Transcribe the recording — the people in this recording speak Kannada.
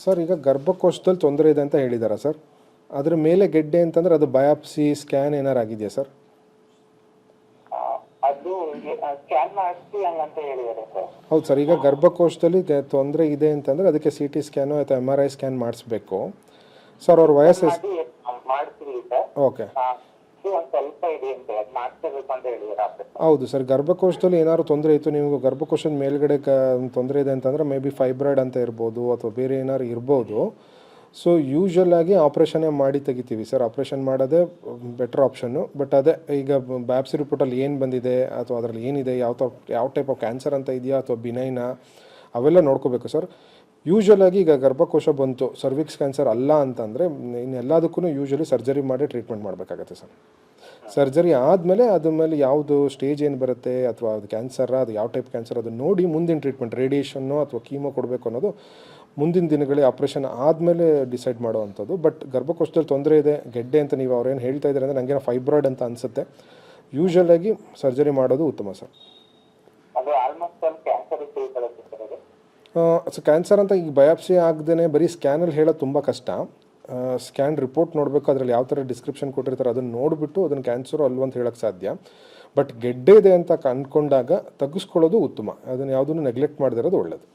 ಸರ್ ಈಗ ಗರ್ಭಕೋಶದಲ್ಲಿ ತೊಂದರೆ ಇದೆ ಅಂತ ಹೇಳಿದಾರಾ ಸರ್? ಅದ್ರ ಮೇಲೆ ಗೆಡ್ಡೆ ಅಂತಂದರೆ ಅದು ಬಯಾಪ್ಸಿ ಸ್ಕ್ಯಾನ್ ಏನಾರು ಆಗಿದೆಯಾ ಸರ್? ಅದು ಸ್ಕ್ಯಾನ್ ಮಾಡಿಸಿ ಹಂಗಂತ ಹೇಳಿದ್ದಾರೆ ಸರ್. ಹೌದು ಸರ್, ಈಗ ಗರ್ಭಕೋಶದಲ್ಲಿ ತೊಂದರೆ ಇದೆ ಅಂತಂದರೆ ಅದಕ್ಕೆ ಸಿ ಟಿ ಸ್ಕ್ಯಾನು ಅಥವಾ MRI ಸ್ಕ್ಯಾನ್ ಮಾಡಿಸ್ಬೇಕು ಸರ್. ಅವ್ರ ವಯಸ್ಸು ಮಾಡ್ತೀವಿ ಸರ್. ಓಕೆ. ಒಂದು ಸ್ವಲ್ಪ ಇದೆ ಅಂತ ಮಾಡಿಸ್ಬೇಕು ಅಂತ ಹೇಳಿದ್ದಾರೆ. ಹೌದು ಸರ್, ಗರ್ಭಕೋಶದಲ್ಲಿ ಏನಾದ್ರು ತೊಂದರೆ ಇತ್ತು, ನೀವು ಗರ್ಭಕೋಶದ ಮೇಲ್ಗಡೆ ತೊಂದರೆ ಇದೆ ಅಂತಂದರೆ ಮೇ ಬಿ ಫೈಬ್ರಾಯ್ಡ್ ಅಂತ ಇರ್ಬೋದು ಅಥವಾ ಬೇರೆ ಏನಾದ್ರು ಇರ್ಬೋದು. ಸೊ ಯೂಶ್ವಲ್ ಆಗಿ ಆಪ್ರೇಷನ್ನೇ ಮಾಡಿ ತೆಗಿತೀವಿ ಸರ್. ಆಪ್ರೇಷನ್ ಮಾಡೋದೇ ಬೆಟರ್ ಆಪ್ಷನ್ನು. ಬಟ್ ಅದೇ ಈಗ ಬ್ಯಾಪ್ಸಿ ರಿಪೋರ್ಟಲ್ಲಿ ಏನು ಬಂದಿದೆ ಅಥವಾ ಅದರಲ್ಲಿ ಏನಿದೆ, ಯಾವ ಟೈಪ್ ಆಫ್ ಕ್ಯಾನ್ಸರ್ ಅಂತ ಇದೆಯಾ ಅಥವಾ ಬಿನೈನಾ, ಅವೆಲ್ಲ ನೋಡ್ಕೋಬೇಕು ಸರ್. ಯೂಶ್ವಲ್ ಆಗಿ ಈಗ ಗರ್ಭಕೋಶ ಬಂತು, ಸರ್ವಿಕ್ಸ್ ಕ್ಯಾನ್ಸರ್ ಅಲ್ಲ ಅಂತಂದರೆ ಇನ್ನೆಲ್ಲದಕ್ಕೂ ಯೂಶ್ವಲಿ ಸರ್ಜರಿ ಮಾಡಿ ಟ್ರೀಟ್ಮೆಂಟ್ ಮಾಡಬೇಕಾಗತ್ತೆ ಸರ್. ಸರ್ಜರಿ ಆದಮೇಲೆ ಅದ್ರ ಮೇಲೆ ಯಾವುದು ಸ್ಟೇಜ್ ಏನು ಬರುತ್ತೆ ಅಥವಾ ಅದು ಕ್ಯಾನ್ಸರಾ, ಅದು ಯಾವ ಟೈಪ್ ಕ್ಯಾನ್ಸರ್, ಅದು ನೋಡಿ ಮುಂದಿನ ಟ್ರೀಟ್ಮೆಂಟ್ ರೇಡಿಯೇಷನ್ನು ಅಥವಾ ಕೀಮೋ ಕೊಡಬೇಕು ಅನ್ನೋದು ಮುಂದಿನ ದಿನಗಳಲ್ಲಿ ಆಪ್ರೇಷನ್ ಆದಮೇಲೆ ಡಿಸೈಡ್ ಮಾಡೋವಂಥದ್ದು. ಬಟ್ ಗರ್ಭಕೋಶದಲ್ಲಿ ತೊಂದರೆ ಇದೆ, ಗೆಡ್ಡೆ ಅಂತ ನೀವು ಅವ್ರೇನು ಹೇಳ್ತಾ ಇದ್ದಾರೆ ಅಂದರೆ ನನಗೇನೋ ಫೈಬ್ರಾಯ್ಡ್ ಅಂತ ಅನಿಸುತ್ತೆ. ಯೂಶ್ವಲ್ ಆಗಿ ಸರ್ಜರಿ ಮಾಡೋದು ಉತ್ತಮ ಸರ್. ಸೊ ಕ್ಯಾನ್ಸರ್ ಅಂತ ಈಗ ಬಯಾಪ್ಸಿ ಆಗದೇ ಬರೀ ಸ್ಕ್ಯಾನಲ್ಲಿ ಹೇಳೋದು ತುಂಬ ಕಷ್ಟ. ಸ್ಕ್ಯಾನ್ ರಿಪೋರ್ಟ್ ನೋಡಬೇಕು, ಅದರಲ್ಲಿ ಯಾವ ಥರ ಡಿಸ್ಕ್ರಿಪ್ಷನ್ ಕೊಟ್ಟಿರ್ತಾರೆ ಅದನ್ನು ನೋಡಿಬಿಟ್ಟು ಅದನ್ನು ಕ್ಯಾನ್ಸರು ಅಲ್ವ ಅಂತ ಹೇಳೋಕ್ಕೆ ಸಾಧ್ಯ. ಬಟ್ ಗೆಡ್ಡೆ ಇದೆ ಅಂತ ಅಂದ್ಕೊಂಡಾಗ ತೆಗೆಸ್ಕೊಳ್ಳೋದು ಉತ್ತಮ. ಅದನ್ನು ಯಾವುದನ್ನು ನೆಗ್ಲೆಕ್ಟ್ ಮಾಡದಿರೋದು ಒಳ್ಳೆಯದು.